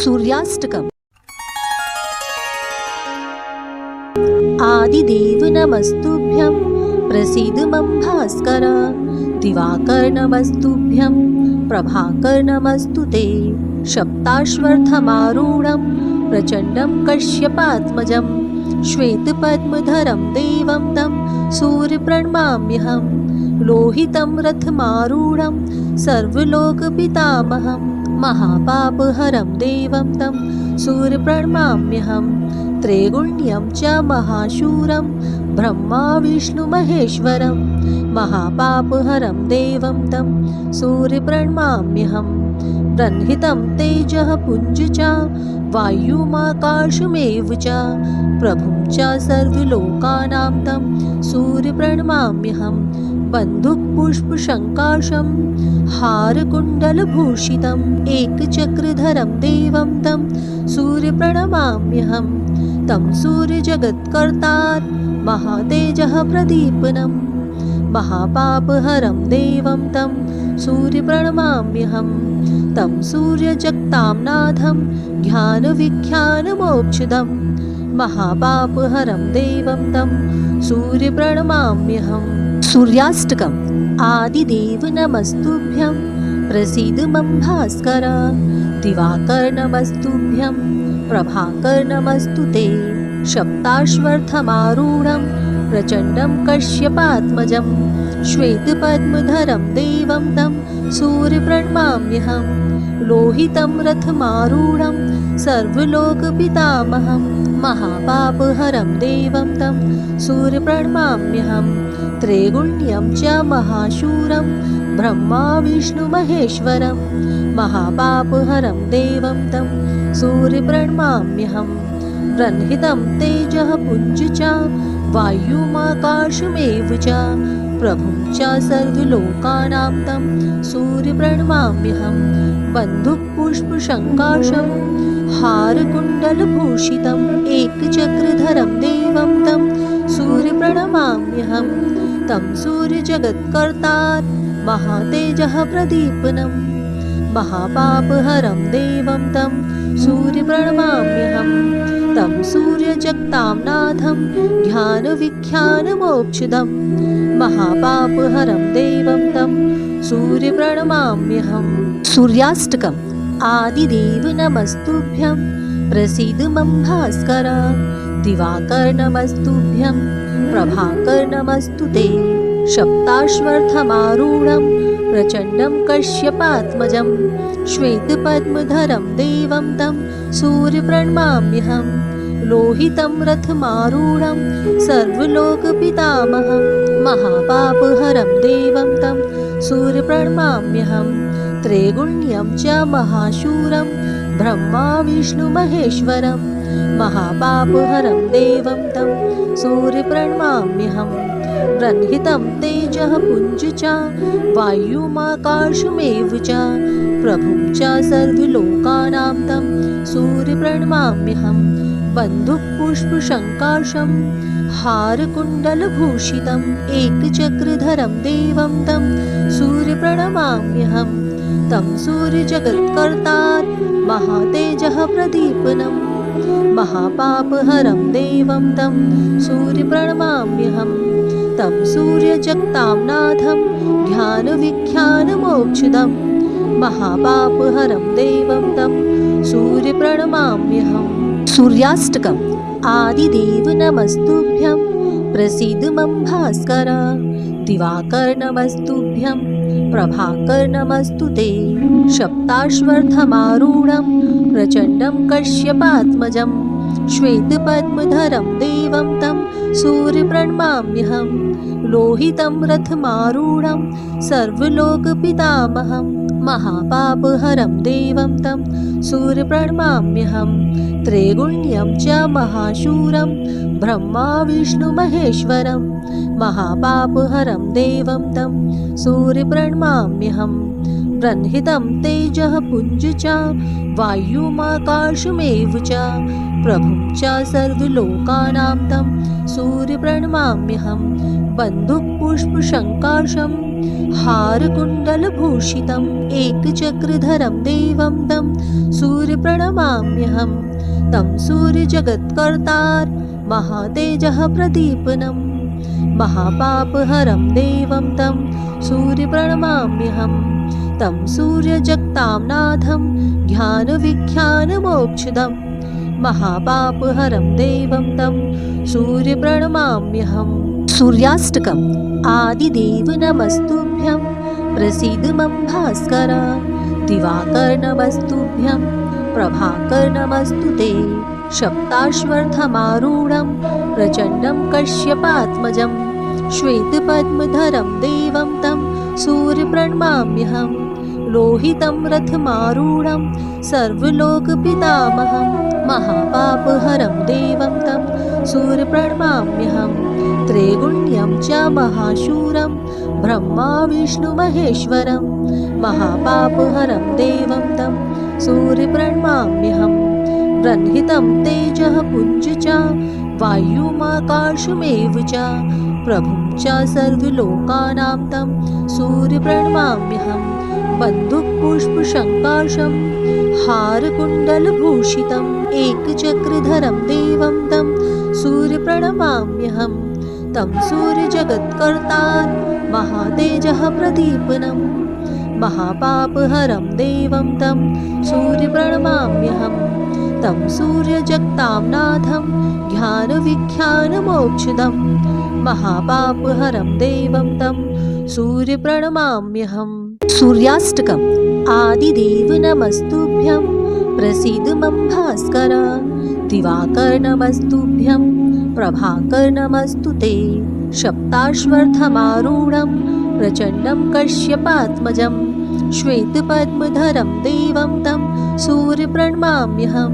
सूर्याष्टकम्। आदिदेव नमस्तुभ्यं प्रसीद मम भास्कर। दिवाकर नमस्तुभ्यं प्रभाकर नमस्तुते। सप्ताश्वर्थमारूढं प्रचण्डं कश्यपात्मजं श्वेतपद्मधरं देवं तं सूर्यप्रणमाम्यहं। लोहितं रथमारूढं सर्वलोकपितामहं महापापहरं देवं तं सूर्यप्रणमाम्यहं। त्रैगुण्यं च महाशूरं ब्रह्मा विष्णुमहेश्वरं महापापहरं देवं तं सूर्यप्रणमाम्यहं। ब्रह्मितं तेजः पुञ्ज च वायुमाकाशमेव च प्रभुं च सर्वलोकानां तं सूर्यप्रणमाम्यहं। बन्धुपुष्पशङ्काशं हारकुण्डलभूषितम् एकचक्रधरं देवं तं सूर्यप्रणमाम्यहं। तं सूर्यजगत्कर्तारं महातेजः प्रदीपनं महापापहरं देवं तं सूर्यप्रणमाम्यहं। तं सूर्यजगतांनाथं ज्ञानविज्ञानमोक्षदं महापापहरं देवं तं सूर्यप्रणमाम्यहं। सूर्याष्टकम्। आदिदेव नमस्तुभ्यं प्रसीद मम भास्कर। दिवाकर नमस्तुभ्यं प्रभाकर नमस्तुते। सप्ताश्वर्थमारूढं प्रचण्डं कश्यपात्मजं श्वेतपद्मधरं देवं तं सूर्यप्रणमाम्यहं। लोहितं रथमारूढं सर्वलोकपितामहं महापापहरं देवं तं सूर्यप्रणमाम्यहं। त्रैगुण्यं च महाशूरं ब्रह्मा विष्णुमहेश्वरं महापापहरं देवं तं सूर्यप्रणमाम्यहं। ब्रह्मितं तेजः पुञ्ज च वायुमाकाशमेव च प्रभुं च सर्वलोकानां तं सूर्यप्रणमाम्यहं। बन्धुपुष्पशङ्काशं हारकुण्डलभूषितम् एकचक्रधरं देवं तं सूर्यप्रणमाम्यहं। तं सूर्यजगत्कर्तारं महातेजः प्रदीपनं महापापहरं देवं तं सूर्यप्रणमाम्यहं। तं सूर्यजगतांनाथं ज्ञानविज्ञानमोक्षदं महापापहरं देवं तं सूर्यप्रणमाम्यहं। सूर्याष्टकम्। आदिदेव नमस्तुभ्यं प्रसीद मम भास्कर। दिवाकर नमस्तुभ्यं प्रभाकर नमस्तुते। सप्ताश्वर्थमारूढं प्रचण्डं कश्यपात्मजं श्वेतपद्मधरं देवं तं सूर्यप्रणमाम्यहं। लोहितं रथमारूढं सर्वलोकपितामहं महापापहरं देवं तं सूर्यप्रणमाम्यहं। त्रैगुण्यं च महाशूरं ब्रह्मा विष्णुमहेश्वरं महापापहरं देवं तं सूर्यप्रणमाम्यहं। ब्रह्मितं तेजः पुञ्ज च वायुमाकाशमेव च प्रभुं च सर्वलोकानां तं सूर्यप्रणमाम्यहं। बन्धुपुष्पशङ्काशं हारकुण्डलभूषितम् एकचक्रधरं देवं तं सूर्यप्रणमाम्यहं। तं सूर्यजगत्कर्तारं महातेजः प्रदीपनं महापापहरं देवं तं सूर्यप्रणमाम्यहं। तं सूर्यजगतांनाथं ज्ञानविज्ञानमोक्षदं महापापहरं देवं तं सूर्यप्रणमाम्यहं। सूर्याष्टकम्। आदिदेव नमस्तुभ्यं प्रसीद मम भास्कर। दिवाकर नमस्तुभ्यं प्रभाकर नमस्तुते। सप्ताश्वर्थमारूढं प्रचण्डं कश्यपात्मजं श्वेतपद्मधरं देवं तं सूर्यप्रणमाम्यहं। लोहितं रथमारूढं सर्वलोकपितामहं महापापहरं देवं तं सूर्यप्रणमाम्यहं। त्रैगुण्यं च महाशूरं ब्रह्मा विष्णुमहेश्वरं महापापहरं देवं तं सूर्यप्रणमाम्यहं। ब्रह्मितं तेजः पुञ्ज च वायुमाकाशमेव च प्रभुं च सर्वलोकानां तं सूर्यप्रणमाम्यहं। बन्धुपुष्पशङ्काशं हारकुण्डलभूषितम् एकचक्रधरं देवं तं सूर्यप्रणमाम्यहं तं सूर्यजगत्कर्तार महातेजः प्रदीपनं महापापहरं देवं तं सूर्यप्रणमाम्यहं तं सूर्यजगतां नाथं ज्ञानविख्यानमोक्षदं महापापहरं देवं तं सूर्यप्रणमाम्यहं सूर्याष्टकम् आदिदेव नमस्तुभ्यं प्रसीद मम भास्कर दिवाकर नमस्तुभ्यं प्रभाकर नमस्तु ते सप्ताश्वर्थमारूढं प्रचण्डं कश्यपात्मजं श्वेतपद्मधरं देवं तं सूर्यप्रणमाम्यहं लोहितं रथमारूढं सर्वलोकपितामहं महापापहरं देवं तं सूर्यप्रणमाम्यहं त्रैगुण्यं च महाशूरं ब्रह्मा विष्णुमहेश्वरं महापापहरं देवं तं सूर्यप्रणमाम्यहं ब्रह्मितं तेजः पुञ्ज च वायुमाकाशमेव च प्रभुं च सर्वलोकानां तं सूर्यप्रणमाम्यहं बन्धुपुष्पशङ्काशं हारकुण्डलभूषितम् एकचक्रधरं देवं तं सूर्यप्रणमाम्यहं तं सूर्यजगत्कर्तार महातेजः प्रदीपनं महापापहरं देवं तं सूर्यप्रणमाम्यहं तं सूर्यजगतां नाथं ज्ञानविख्यानमोक्षदं महापापहरं देवं तं सूर्यप्रणमाम्यहं सूर्याष्टकम् आदिदेव नमस्तुभ्यं प्रसीद मम भास्कर दिवाकर नमस्तुभ्यं प्रभाकर नमस्तु ते सप्ताश्वर्थमारूढं प्रचण्डं कश्यपात्मजं श्वेतपद्मधरं देवं तं सूर्यप्रणमाम्यहं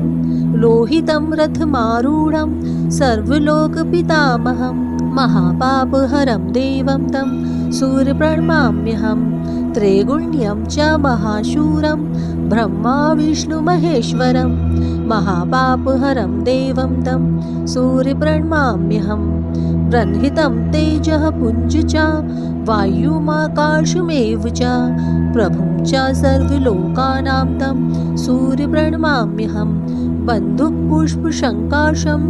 लोहितं रथमारूढं सर्वलोकपितामहं महापापहरं देवं तं सूर्यप्रणमाम्यहं त्रैगुण्यं च महाशूरं ब्रह्मा विष्णुमहेश्वरं महापापहरं देवं तं सूर्यप्रणमाम्यहं ब्रह्मितं तेजः पुञ्ज च वायुमाकाशमेव च प्रभुं च सर्वलोकानां तं सूर्यप्रणमाम्यहं बन्धुपुष्पशङ्काशं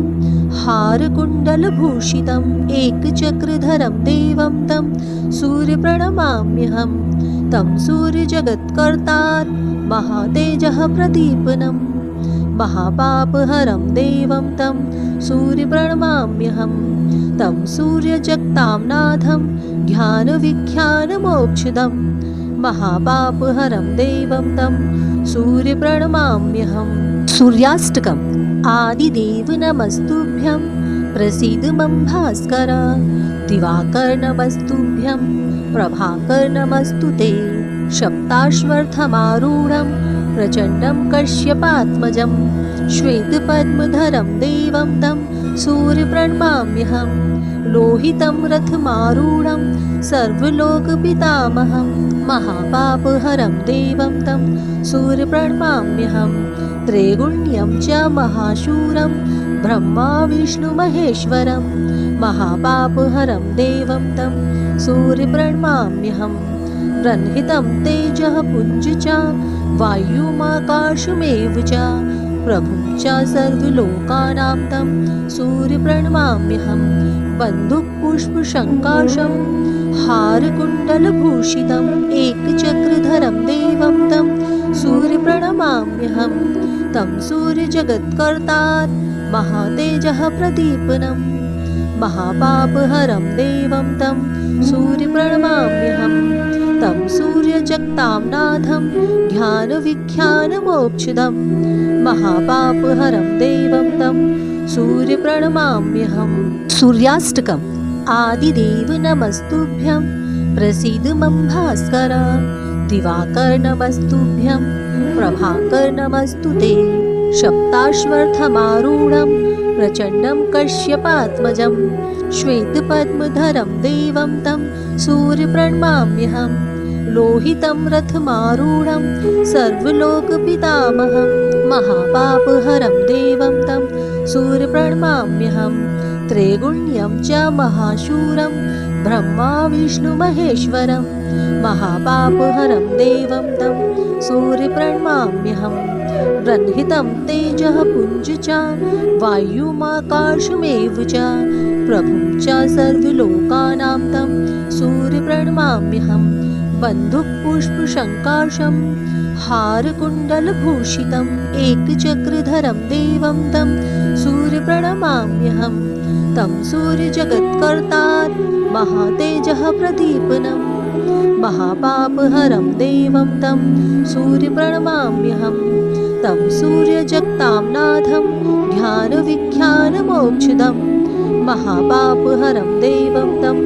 हारकुण्डलभूषितम् एकचक्रधरं देवं तं सूर्यप्रणमाम्यहं तं सूर्यजगत्कर्तार महातेजः प्रदीपनं महापापहरं देवं तं सूर्यप्रणमाम्यहं तं सूर्यजगतां नाथं ज्ञानविख्यानमोक्षदं महापापहरं देवं तं सूर्यप्रणमाम्यहं सूर्याष्टकम् आदिदेव नमस्तुभ्यं प्रसीद मम भास्कर दिवाकर नमस्तुभ्यं प्रभाकर नमस्तु ते सप्ताश्वर्थमारूढं प्रचण्डं कश्यपात्मजं श्वेतपद्मधरं देवं तं सूर्यप्रणमाम्यहं लोहितं रथमारूढं सर्वलोकपितामहं महापापहरं देवं तं सूर्यप्रणमाम्यहं त्रैगुण्यं च महाशूरं ब्रह्मा विष्णुमहेश्वरं महापापहरं देवं तं सूर्यप्रणमाम्यहं ब्रह्मितं तेजः पुञ्ज च वायुमाकाशमेव च प्रभुं च सर्वलोकानां तं सूर्यप्रणमाम्यहं बन्धुपुष्पशङ्काशं हारकुण्डलभूषितम् एकचक्रधरं देवं तं सूर्यप्रणमाम्यहं तं सूर्यजगत्कर्तार महातेजः प्रदीपनं महापापहरं देवं तं सूर्यप्रणमाम्यहं तं सूर्यजगतां नाथं ज्ञानविख्यानमोक्षदं महापापहरं देवं तं सूर्यप्रणमाम्यहं सूर्याष्टकम् आदिदेव नमस्तुभ्यं प्रसीद मम भास्कर दिवाकर नमस्तुभ्यं प्रभाकर नमस्तु ते सप्ताश्वर्थमारूढं प्रचण्डं कश्यपात्मजं श्वेतपद्मधरं देवं तं सूर्यप्रणमाम्यहं लोहितं रथमारूढं सर्वलोकपितामहं महापापहरं देवं तं सूर्यप्रणमाम्यहं त्रैगुण्यं च महाशूरं ब्रह्मा विष्णुमहेश्वरं महापापहरं देवं तं सूर्यप्रणमाम्यहं ब्रह्मितं तेजः पुञ्ज च वायुमाकाशमेव च प्रभुं च सर्वलोकानां तं सूर्यप्रणमाम्यहं बन्धुपुष्पशङ्काशं हारकुण्डलभूषितम् एकचक्रधरं देवं तं सूर्यप्रणमाम्यहं तं सूर्यजगत्कर्तार महातेजः प्रदीपनं महापापहरं देवं तं सूर्यप्रणमाम्यहं तं सूर्यजगतांनाथं ध्यानविख्यानमोक्षदं महापापहरं देवं तं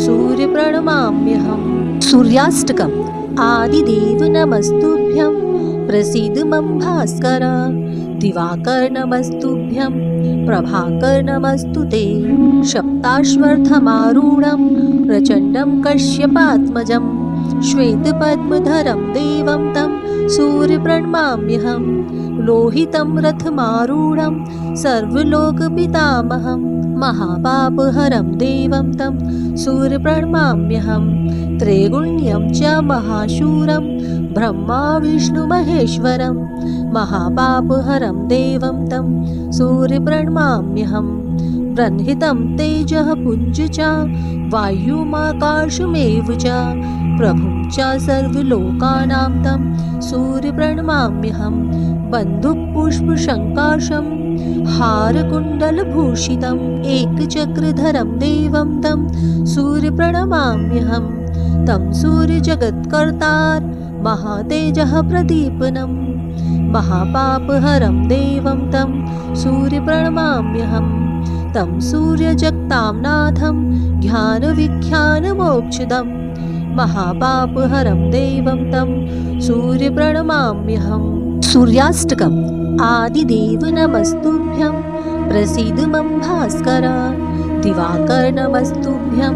सूर्यप्रणमाम्यहं। सूर्याष्टकम्। आदिदेव नमस्तुभ्यं प्रसीद मम भास्कर दिवाकर नमस्तुभ्यं प्रभाकर नमस्तु ते सप्ताश्वर्थमारूढं प्रचण्डं कश्यपात्मजं श्वेतपद्मधरं देवं तं सूर्यप्रणमाम्यहं लोहितं रथमारूढं सर्वलोकपितामहं महापापहरं देवं तं सूर्यप्रणमाम्यहं त्रैगुण्यं च महाशूरं ब्रह्मा विष्णुमहेश्वरं महापापहरं देवं तं सूर्यप्रणमाम्यहं ब्रह्मितं तेजः पुञ्ज च वायुमाकाशमेव च प्रभुं च सर्वलोकानां तं सूर्यप्रणमाम्यहं बन्धुपुष्पशङ्काशं हारकुण्डलभूषितम् एकचक्रधरं देवं तं सूर्यप्रणमाम्यहं तं सूर्यजगत्कर्तार महातेजः प्रदीपनं महापापहरं देवं तं सूर्यप्रणमाम्यहं तं सूर्यजगतांनाथं ध्यानविख्यानमोक्षदं महापापहरं देवं तं सूर्यप्रणमाम्यहम्। सूर्याष्टकम्। आदिदेव नमस्तुभ्यं प्रसीद मम भास्कर दिवाकर नमस्तुभ्यं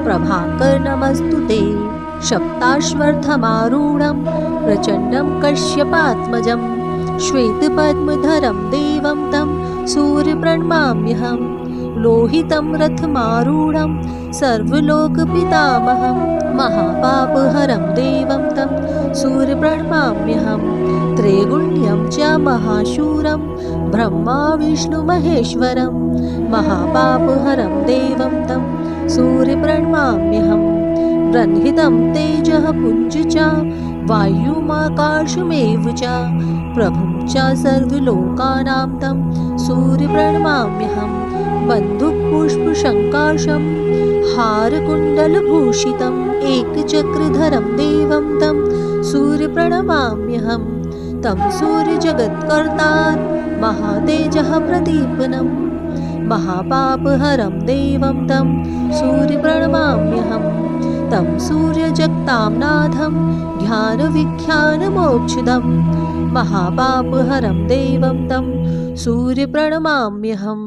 प्रभाकर नमस्तु ते सप्ताश्वर्थमारूढं प्रचण्डं कश्यपात्मजं श्वेतपद्मधरं देवं तं सूर्यप्रणमाम्यहं लोहितं रथमारूढं सर्वलोकपितामहं महापापहरं देवं तं सूर्यप्रणमाम्यहं त्रैगुण्यं च महाशूरं ब्रह्मा विष्णुमहेश्वरं महापापहरं देवं तं सूर्यप्रणमाम्यहं ब्रह्मितं तेजः पुञ्ज च वायुमाकाशमेव च प्रभुं च सर्वलोकानां तं सूर्यप्रणमाम्यहं बन्धुपुष्पशङ्काशं हारकुण्डलभूषितम् एकचक्रधरं देवं तं सूर्यप्रणमाम्यहं तं सूर्यजगत्कर्तार महातेजः प्रदीपनं महापापहरं देवं तं सूर्यप्रणमाम्यहं तं सूर्यजगतांनाथं ध्यानविख्यानमोक्षदं महापापहरं देवं तं सूर्यप्रणमाम्यहम्।